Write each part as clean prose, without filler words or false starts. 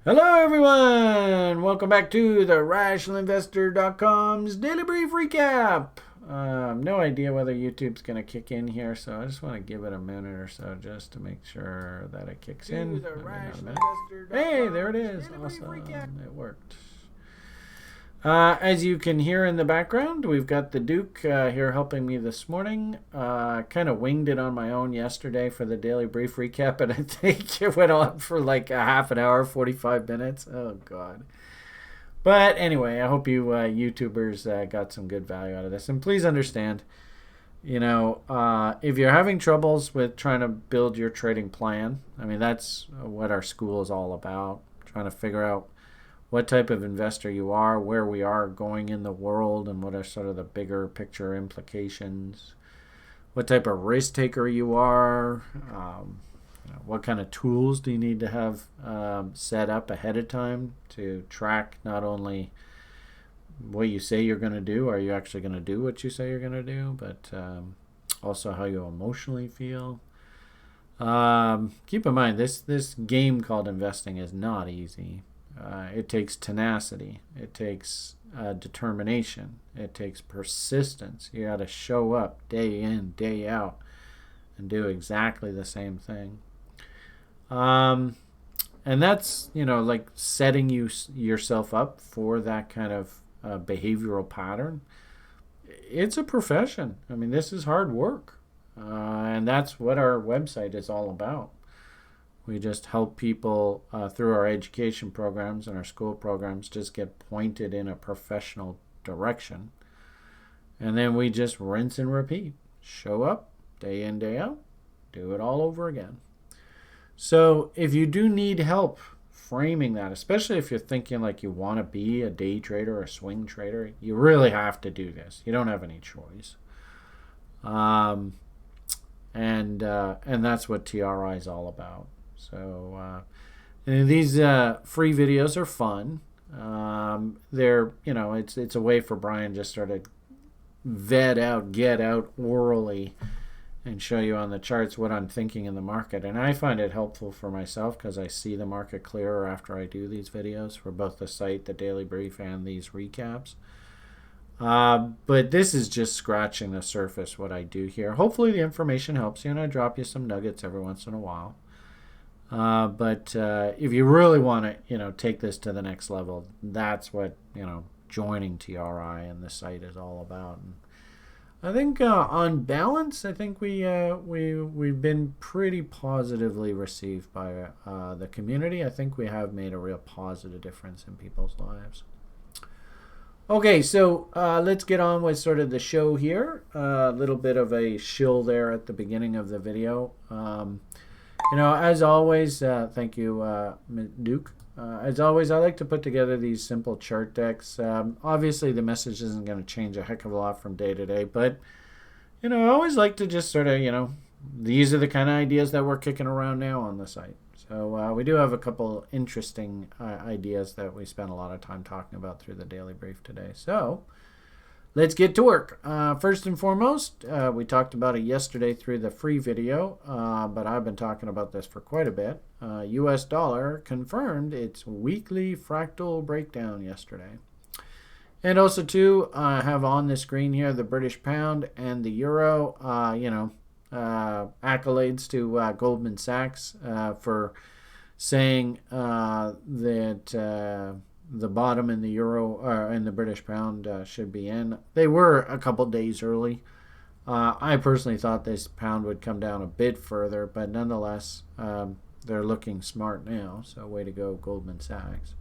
Hello, everyone. Welcome back to the RationalInvestor.com's Daily Brief Recap. No idea whether YouTube's going to kick in here, so I just want to give it a minute or so just to make sure that it kicks in. Hey, there it is. Awesome. It worked. As you can hear in the background, we've got the Duke here helping me this morning. Kind of winged it on my own yesterday for the daily brief recap, and I think it went on for like a half an hour, 45 minutes. Oh, God. But anyway, I hope you YouTubers got some good value out of this. And please understand, if you're having troubles with trying to build your trading plan, I mean, that's what our school is all about, trying to figure out what type of investor you are, where we are going in the world, and what are sort of the bigger picture implications, what type of risk taker you are, what kind of tools do you need to have set up ahead of time to track not only what you say you're going to do, are you actually going to do what you say you're going to do, but also how you emotionally feel. Keep in mind, this game called investing is not easy. It takes tenacity. It takes determination. It takes persistence. You got to show up day in, day out, and do exactly the same thing. And that's like setting yourself up for that kind of behavioral pattern. It's a profession. I mean, this is hard work, and that's what our website is all about. We just help people through our education programs and our school programs just get pointed in a professional direction. And then we just rinse and repeat. Show up day in, day out. Do it all over again. So if you do need help framing that, especially if you're thinking like you want to be a day trader or a swing trader, you really have to do this. You don't have any choice. And that's what TRI is all about. So these free videos are fun. They're it's a way for Brian just sort of get out orally and show you on the charts what I'm thinking in the market. And I find it helpful for myself because I see the market clearer after I do these videos for both the site, the daily brief, and these recaps. But this is just scratching the surface what I do here. Hopefully the information helps you, and I drop you some nuggets every once in a while. But if you really want to, take this to the next level, that's what, joining TRI and the site is all about. And I think on balance, I think we've been pretty positively received by the community. I think we have made a real positive difference in people's lives. Okay, so let's get on with sort of the show here. A little bit of a shill there at the beginning of the video. As always, thank you, Duke. As always, I like to put together these simple chart decks. Obviously, the message isn't going to change a heck of a lot from day to day, but, I always like to just sort of, these are the kind of ideas that we're kicking around now on the site. So we do have a couple interesting ideas that we spent a lot of time talking about through the daily brief today. So let's get to work. First and foremost, we talked about it yesterday through the free video, but I've been talking about this for quite a bit. US dollar confirmed its weekly fractal breakdown yesterday. And also, too, I have on the screen here the British pound and the euro. Accolades to Goldman Sachs for saying that the bottom in the euro and the British pound should be in. They were a couple days early. I personally thought this pound would come down a bit further, but nonetheless, they're looking smart now. So way to go, Goldman Sachs.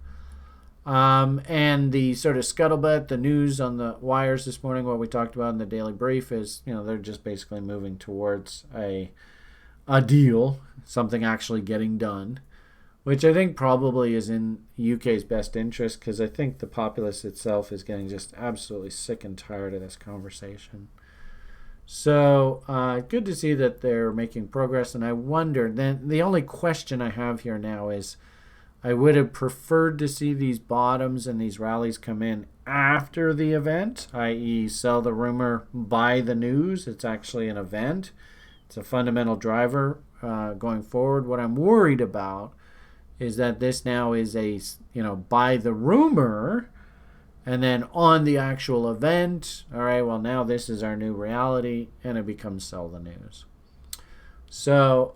And the sort of scuttlebutt, the news on the wires this morning, what we talked about in the daily brief is, they're just basically moving towards a deal, something actually getting done, which I think probably is in UK's best interest because I think the populace itself is getting just absolutely sick and tired of this conversation. So good to see that they're making progress. And I wonder, then the only question I have here now is, I would have preferred to see these bottoms and these rallies come in after the event, i.e. sell the rumor, buy the news. It's actually an event. It's a fundamental driver going forward. What I'm worried about is that this now is a, buy the rumor, and then on the actual event, all right, well, now this is our new reality, and it becomes sell the news. So,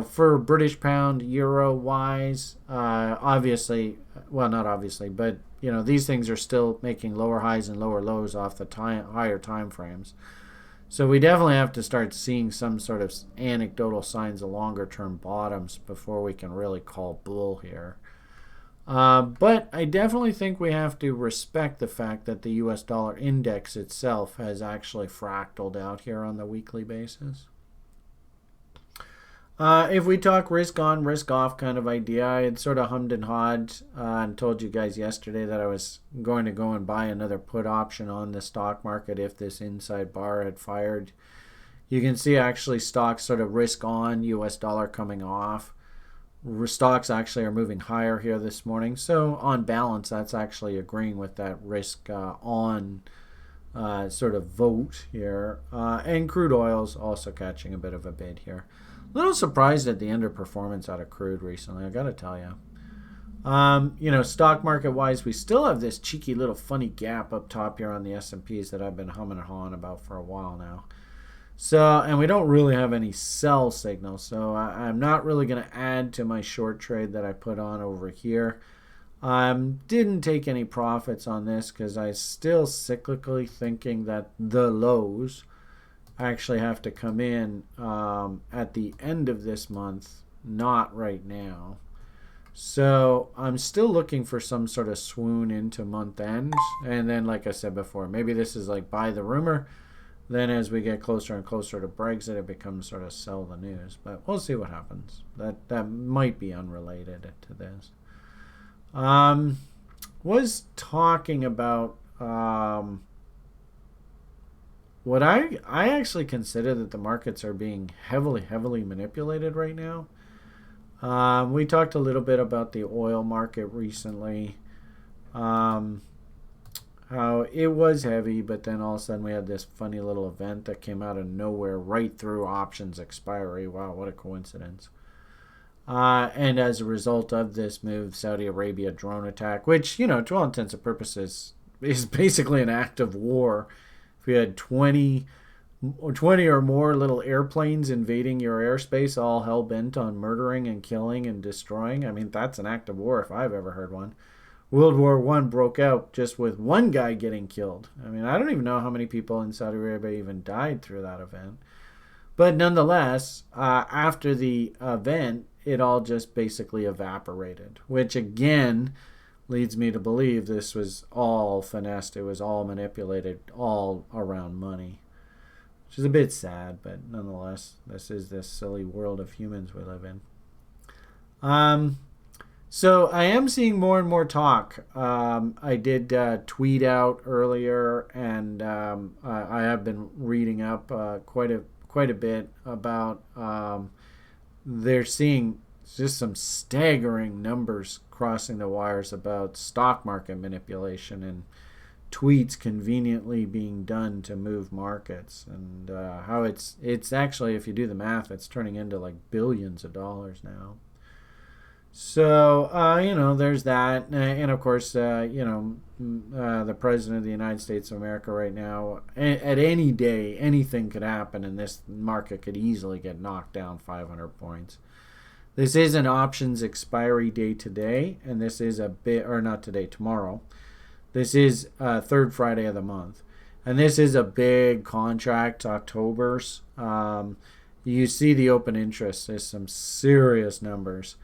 for British pound, euro wise, obviously, well, not obviously, but, these things are still making lower highs and lower lows off the higher time frames. So we definitely have to start seeing some sort of anecdotal signs of longer term bottoms before we can really call bull here. But I definitely think we have to respect the fact that the US dollar index itself has actually fractaled out here on the weekly basis. If we talk risk on, risk off kind of idea, I had sort of hummed and hawed and told you guys yesterday that I was going to go and buy another put option on the stock market if this inside bar had fired. You can see actually stocks sort of risk on, US dollar coming off. Stocks actually are moving higher here this morning. So on balance, that's actually agreeing with that risk on sort of vote here. And crude oil's also catching a bit of a bid here. A little surprised at the underperformance out of crude recently, I gotta tell you. Stock market wise, we still have this cheeky little funny gap up top here on the S&Ps that I've been humming and hawing about for a while now. So, and we don't really have any sell signal, so I'm not really going to add to my short trade that I put on over here. Didn't take any profits on this because I still cyclically thinking that the lows actually have to come in at the end of this month, not right now. So I'm still looking for some sort of swoon into month end. And then, like I said before, maybe this is like buy the rumor. Then as we get closer and closer to Brexit, it becomes sort of sell the news. But we'll see what happens. That might be unrelated to this. Was talking about what I actually consider that the markets are being heavily manipulated right now. We talked a little bit about the oil market recently. How it was heavy, but then all of a sudden we had this funny little event that came out of nowhere right through options expiry. Wow, what a coincidence. And as a result of this move, Saudi Arabia drone attack, which, to all intents and purposes, is basically an act of war. If we had 20 or more little airplanes invading your airspace, all hell bent on murdering and killing and destroying, I mean, that's an act of war if I've ever heard one. World War I broke out just with one guy getting killed. I mean, I don't even know how many people in Saudi Arabia even died through that event. But nonetheless, after the event, it all just basically evaporated, which again leads me to believe this was all finessed. It was all manipulated, all around money, which is a bit sad, but nonetheless, this is this silly world of humans we live in. So I am seeing more and more talk. I did tweet out earlier, and I have been reading up quite a bit about. They're seeing just some staggering numbers crossing the wires about stock market manipulation and tweets conveniently being done to move markets, and how it's actually, if you do the math, it's turning into like billions of dollars now. So, there's that. And of course, the President of the United States of America right now, at any day, anything could happen, and this market could easily get knocked down 500 points. This is an options expiry day today, and this is tomorrow. This is third Friday of the month. And this is a big contract, October's. You see the open interest. There's some serious numbers.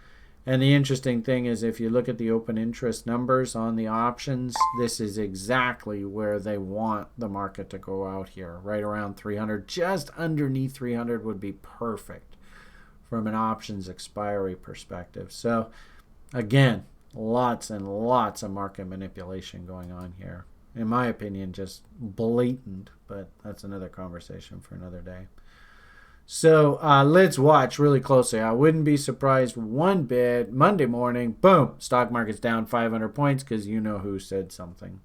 And the interesting thing is, if you look at the open interest numbers on the options, this is exactly where they want the market to go out here, right around 300. Just underneath 300 would be perfect from an options expiry perspective. So, again, lots and lots of market manipulation going on here. In my opinion, just blatant, but that's another conversation for another day. So let's watch really closely. I wouldn't be surprised one bit. Monday morning, boom, stock market's down 500 points because you know who said something.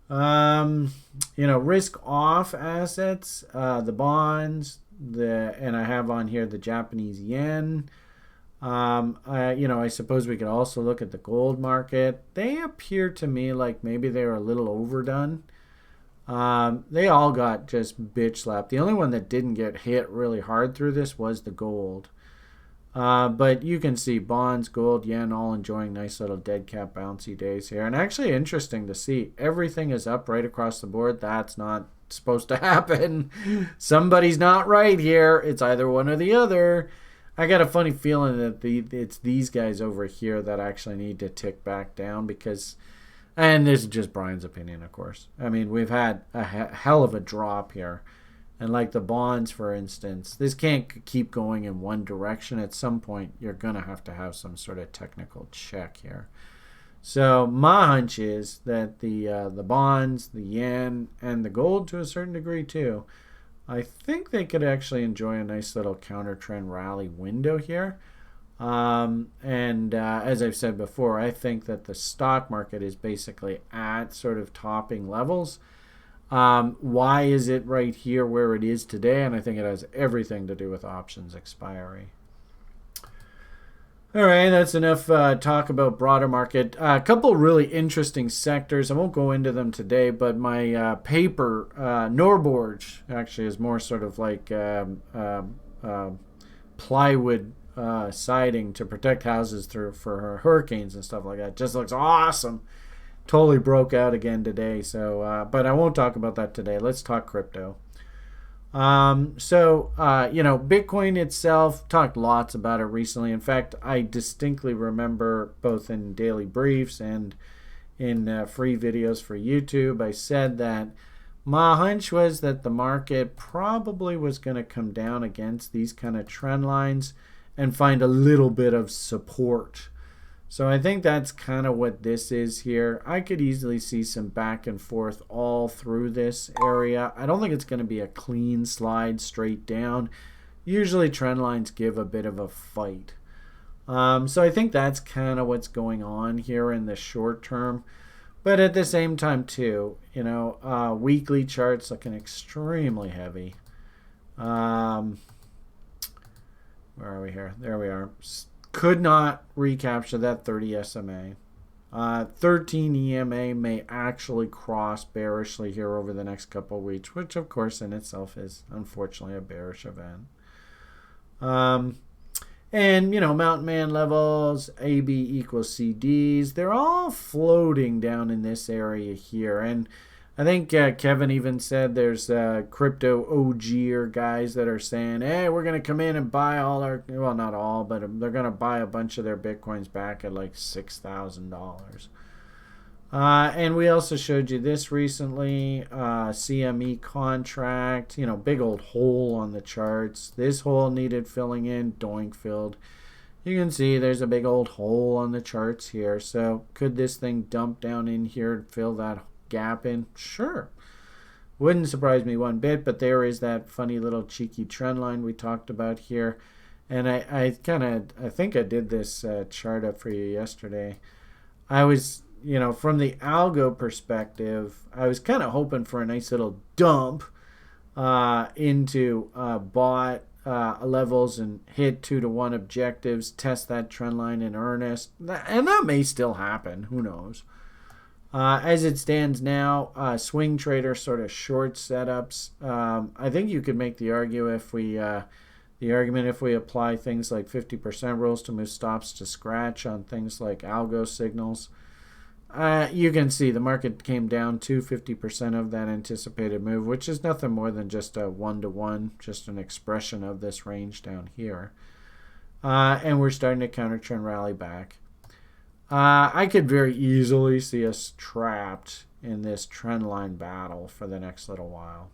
Risk off assets, the bonds, and I have on here the Japanese yen. I suppose we could also look at the gold market. They appear to me like maybe they were a little overdone. They all got just bitch slapped. The only one that didn't get hit really hard through this was the gold. But you can see bonds, gold, yen all enjoying nice little dead cat bouncy days here. And actually interesting to see everything is up right across the board. That's not supposed to happen. Somebody's not right here. It's either one or the other. I got a funny feeling that it's these guys over here that actually need to tick back down because, and this is just Brian's opinion, of course. I mean, we've had a hell of a drop here. And like the bonds, for instance, this can't keep going in one direction. At some point, you're going to have some sort of technical check here. So my hunch is that the bonds, the yen, and the gold to a certain degree too, I think they could actually enjoy a nice little counter trend rally window here. And as I've said before, I think that the stock market is basically at sort of topping levels. Why is it right here where it is today? And I think it has everything to do with options expiry. All right, that's enough talk about broader market. A couple really interesting sectors. I won't go into them today, but my paper, Norborg, actually is more sort of like plywood siding to protect houses for hurricanes and stuff like that. Just looks awesome. Totally broke out again today. So, but I won't talk about that today. Let's talk crypto. Bitcoin itself, talked lots about it recently. In fact, I distinctly remember both in daily briefs and in free videos for YouTube, I said that my hunch was that the market probably was going to come down against these kind of trend lines and find a little bit of support. So I think that's kind of what this is here. I could easily see some back and forth all through this area. I don't think it's going to be a clean slide straight down. Usually trend lines give a bit of a fight. So I think that's kind of what's going on here in the short term. But at the same time too, weekly charts looking extremely heavy. Where are we here? There we are. Could not recapture that 30 SMA. 13 EMA may actually cross bearishly here over the next couple of weeks, which of course in itself is unfortunately a bearish event. Mountain man levels, AB equals CDs, they're all floating down in this area here. And I think Kevin even said there's crypto OGer guys that are saying, hey, we're going to come in and buy all our, well, not all, but they're going to buy a bunch of their Bitcoins back at like $6,000. And we also showed you this recently, CME contract, big old hole on the charts. This hole needed filling in, doink filled. You can see there's a big old hole on the charts here. So could this thing dump down in here and fill that gap in? Sure. Wouldn't surprise me one bit, but there is that funny little cheeky trend line we talked about here. And I think I did this chart up for you yesterday. I was, from the algo perspective, I was kind of hoping for a nice little dump into bought levels and hit 2-to-1 objectives, test that trend line in earnest. And that may still happen. Who knows? As it stands now, swing trader sort of short setups. I think you could make the argument if we apply things like 50% rules to move stops to scratch on things like algo signals. You can see the market came down to 50% of that anticipated move, which is nothing more than just a 1-to-1, just an expression of this range down here. And we're starting to counter trend rally back. I could very easily see us trapped in this trend line battle for the next little while.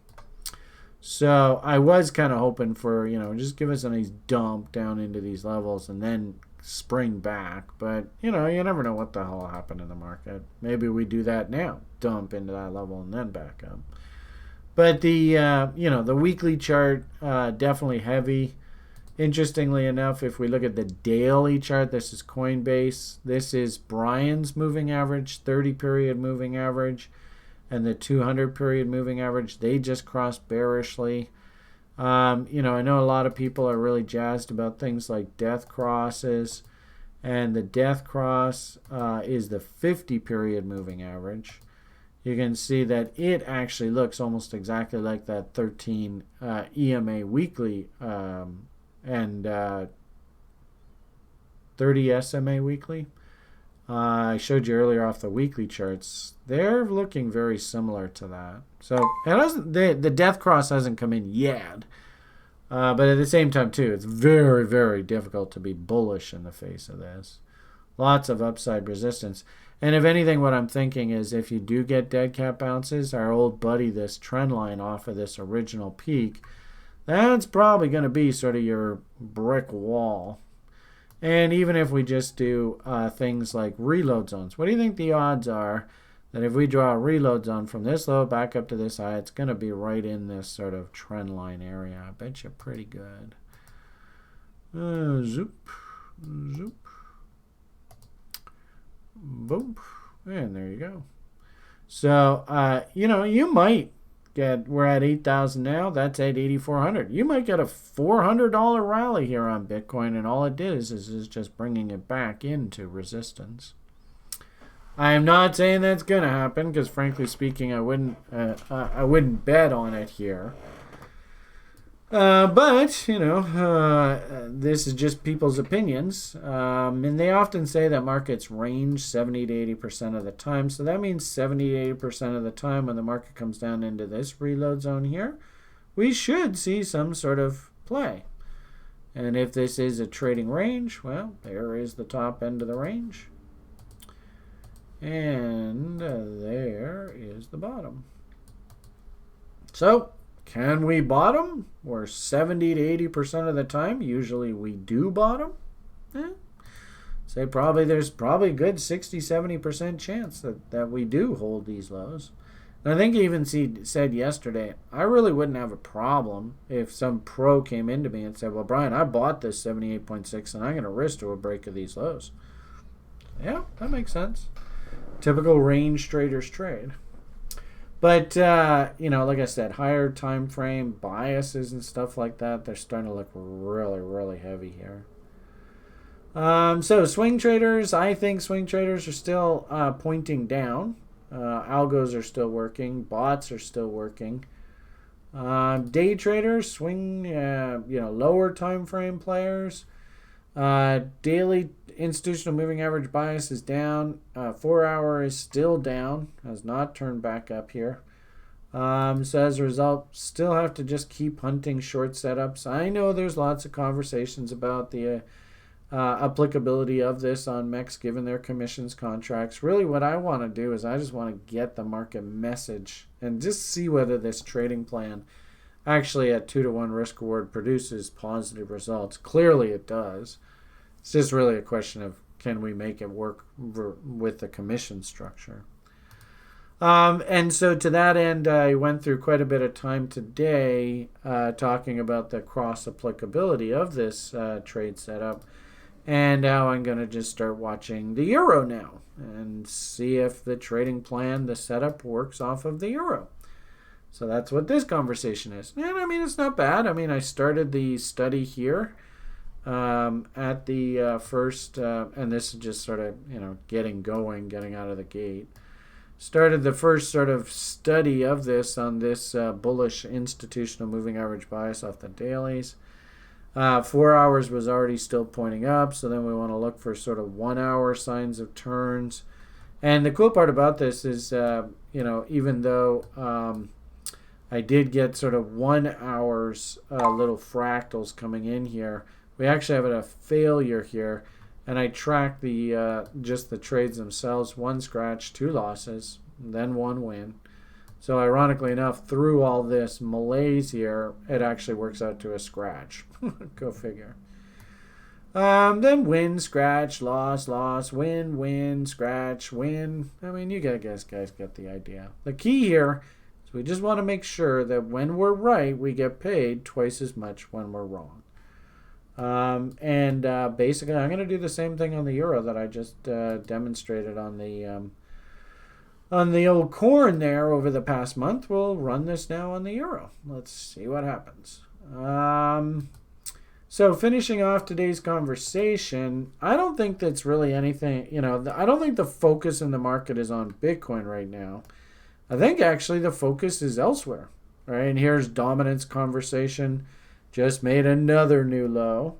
So I was kind of hoping for, just give us a nice dump down into these levels and then spring back. But, you never know what the hell happened in the market. Maybe we do that now, dump into that level and then back up. But the weekly chart, definitely heavy. Interestingly enough, if we look at the daily chart, this is Coinbase. This is Brian's moving average, 30-period moving average, and the 200-period moving average. They just crossed bearishly. I know a lot of people are really jazzed about things like death crosses, and the death cross is the 50 period moving average. You can see that it actually looks almost exactly like that 13 EMA weekly and 30 SMA weekly. I showed you earlier off the weekly charts. They're looking very similar to that. So it hasn't, the death cross hasn't come in yet. But at the same time, too, it's very, very difficult to be bullish in the face of this. Lots of upside resistance. And if anything, what I'm thinking is if you do get dead cat bounces, our old buddy, this trend line off of this original peak, that's probably going to be sort of your brick wall. And even if we just do things like reload zones, what do you think the odds are that if we draw a reload zone from this low back up to this high, it's going to be right in this sort of trend line area? I bet you pretty good. Zoop, zoop, boom, and there you go. So, you might get, we're at 8,000 now, that's at 8,400. You might get a $400 rally here on Bitcoin, and all it is just bringing it back into resistance. I am not saying that's going to happen because, frankly speaking, I wouldn't bet on it here. But this is just people's opinions, and they often say that markets range 70 to 80% of the time. So that means 70 to 80% of the time when the market comes down into this reload zone here, we should see some sort of play. And if this is a trading range, well, there is the top end of the range. And there is the bottom. So, can we bottom? We're 70 to 80% of the time. Usually we do bottom. Say there's probably a good 60-70% chance that we do hold these lows. And I think he even said yesterday, I really wouldn't have a problem if some pro came into me and said, well, Brian, I bought this 78.6 and I'm going to risk to a break of these lows. Yeah, that makes sense. Typical range traders trade. But, like I said, higher time frame biases and stuff like that, they're starting to look really, really heavy here. So swing traders, I think swing traders are still pointing down. Algos are still working. Bots are still working. Day traders, swing, lower time frame players. Daily institutional moving average bias is down. 4 hour is still down, has not turned back up here. So as a result, still have to just keep hunting short setups. I know there's lots of conversations about the applicability of this on MEX given their commissions contracts. Really what I want to do is I just want to get the market message and just see whether this trading plan actually at 2-to-1 risk reward produces positive results. Clearly it does. It's just really a question of can we make it work with the commission structure. And so to that end, I went through quite a bit of time today talking about the cross applicability of this trade setup and how I'm going to just start watching the euro now and see if the trading plan, the setup works off of the euro. So that's what this conversation is. And I mean, it's not bad. I mean, I started the study here at the first, and this is just sort of, getting out of the gate. Started the first sort of study of this on this bullish institutional moving average bias off the dailies. 4 hours was already still pointing up, so then we want to look for sort of 1 hour signs of turns. And the cool part about this is, even though I did get sort of 1 hour's little fractals coming in here, we actually have a failure here. And I tracked the just the trades themselves, 1 scratch, 2 losses, then 1 win. So ironically enough, through all this malaise here, it actually works out to a scratch. Go figure. Then win, scratch, loss, loss, win, scratch, win. I mean, you guys get the idea. The key here is we just want to make sure that when we're right, we get paid twice as much when we're wrong. Basically, I'm going to do the same thing on the euro that I just demonstrated on the old corn there over the past month. We'll run this now on the euro. Let's see what happens. So finishing off today's conversation, I don't think that's really anything, I don't think the focus in the market is on Bitcoin right now. I think actually the focus is elsewhere, right? And here's dominance conversation, just made another new low.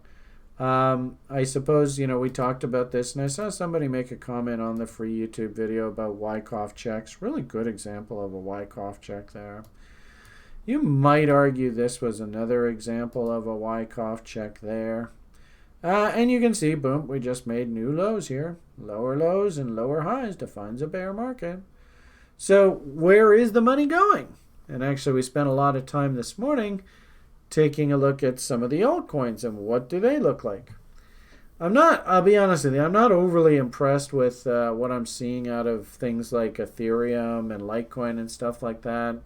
I suppose, we talked about this, and I saw somebody make a comment on the free YouTube video about Wyckoff checks. Really good example of a Wyckoff check there. You might argue this was another example of a Wyckoff check there. And you can see, boom, we just made new lows here. Lower lows and lower highs defines a bear market. So where is the money going? And actually, we spent a lot of time this morning taking a look at some of the altcoins and what do they look like. I'll be honest with you, I'm not overly impressed with what I'm seeing out of things like Ethereum and Litecoin and stuff like that.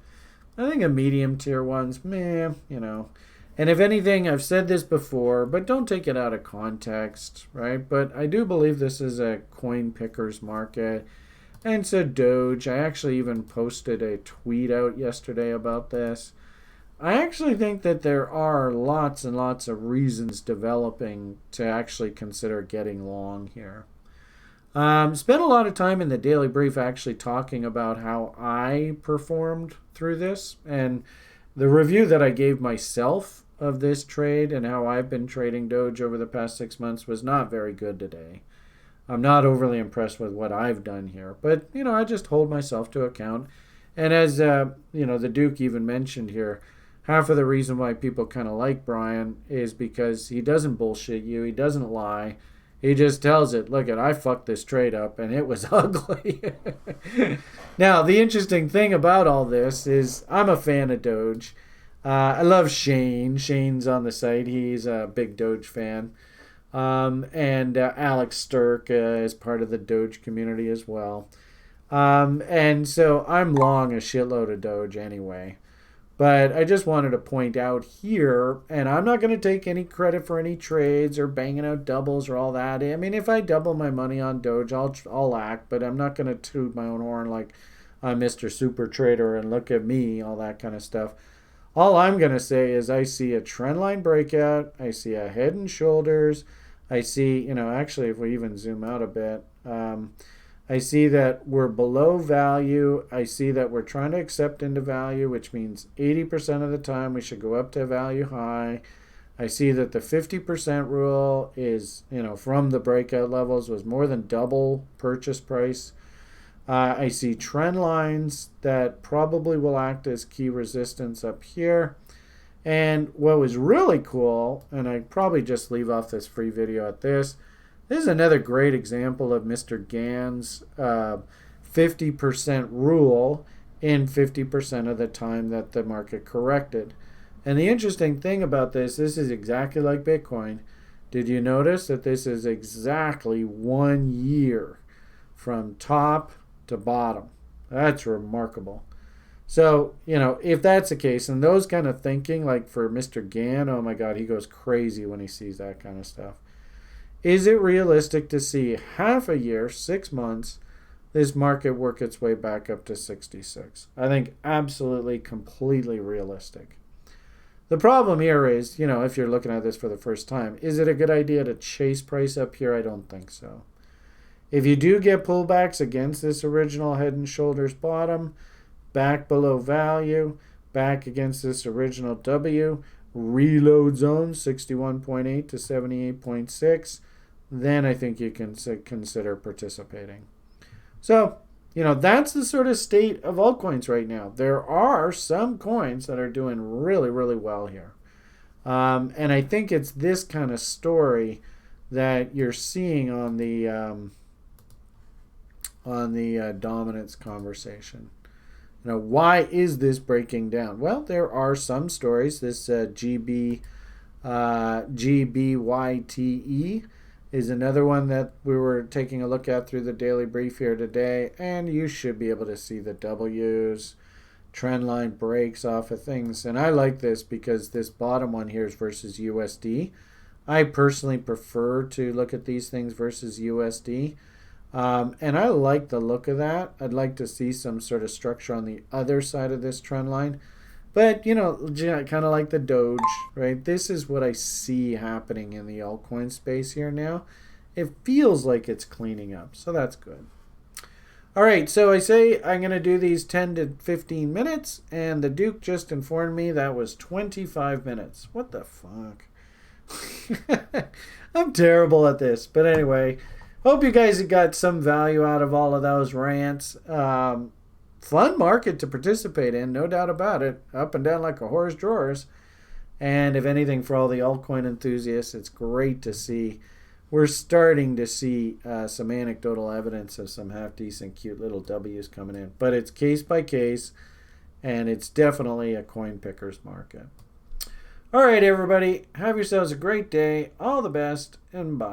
I think a medium tier one's meh, And if anything, I've said this before, but don't take it out of context, right? But I do believe this is a coin picker's market. And so Doge, I actually even posted a tweet out yesterday about this. I actually think that there are lots and lots of reasons developing to actually consider getting long here. Spent a lot of time in the daily brief actually talking about how I performed through this and the review that I gave myself of this trade and how I've been trading Doge over the past 6 months was not very good today. I'm not overly impressed with what I've done here, but I just hold myself to account. And as the Duke even mentioned here, half of the reason why people kind of like Brian is because he doesn't bullshit you, he doesn't lie. He just tells it, look, I fucked this trade up and it was ugly. Now, the interesting thing about all this is I'm a fan of Doge. I love Shane. Shane's on the site. He's a big Doge fan. And Alex Sturck is part of the Doge community as well. And so I'm long a shitload of Doge anyway. But I just wanted to point out here, and I'm not going to take any credit for any trades or banging out doubles or all that. I mean, if I double my money on Doge, I'll act, but I'm not going to toot my own horn like I'm Mr. Super Trader and look at me, all that kind of stuff. All I'm going to say is I see a trendline breakout. I see a head and shoulders. I see, actually, if we even zoom out a bit, I see that we're below value. I see that we're trying to accept into value, which means 80% of the time we should go up to value high. I see that the 50% rule is, from the breakout levels was more than double purchase price. I see trend lines that probably will act as key resistance up here. And what was really cool, and I probably just leave off this free video at this is another great example of Mr. Gann's 50% rule in 50% of the time that the market corrected. And the interesting thing about this is exactly like Bitcoin. Did you notice that this is exactly 1 year from top to bottom? That's remarkable. So, if that's the case, and those kind of thinking, like for Mr. Gann, oh my God, he goes crazy when he sees that kind of stuff. Is it realistic to see half a year, 6 months, this market work its way back up to 66? I think absolutely, completely realistic. The problem here is, if you're looking at this for the first time, is it a good idea to chase price up here? I don't think so. If you do get pullbacks against this original head and shoulders bottom, back below value, back against this original W, reload zone 61.8 to 78.6, then I think you can consider participating. So, that's the sort of state of altcoins right now. There are some coins that are doing really, really well here. And I think it's this kind of story that you're seeing on the dominance conversation. Why is this breaking down? Well, there are some stories. This GBYTE is another one that we were taking a look at through the daily brief here today, and you should be able to see the W's, trend line breaks off of things. And I like this because this bottom one here is versus USD. I personally prefer to look at these things versus USD. And I like the look of that. I'd like to see some sort of structure on the other side of this trend line. But, you know, kind of like the Doge, right? This is what I see happening in the altcoin space here now. It feels like it's cleaning up, so that's good. All right, so I say I'm going to do these 10 to 15 minutes, and the Duke just informed me that was 25 minutes. What the fuck? I'm terrible at this. But anyway, hope you guys got some value out of all of those rants. Fun market to participate in, no doubt about it. Up and down like a horse drawers. And if anything, for all the altcoin enthusiasts, it's great to see. We're starting to see some anecdotal evidence of some half-decent, cute little W's coming in. But it's case by case, and it's definitely a coin picker's market. All right, everybody. Have yourselves a great day. All the best, and bye.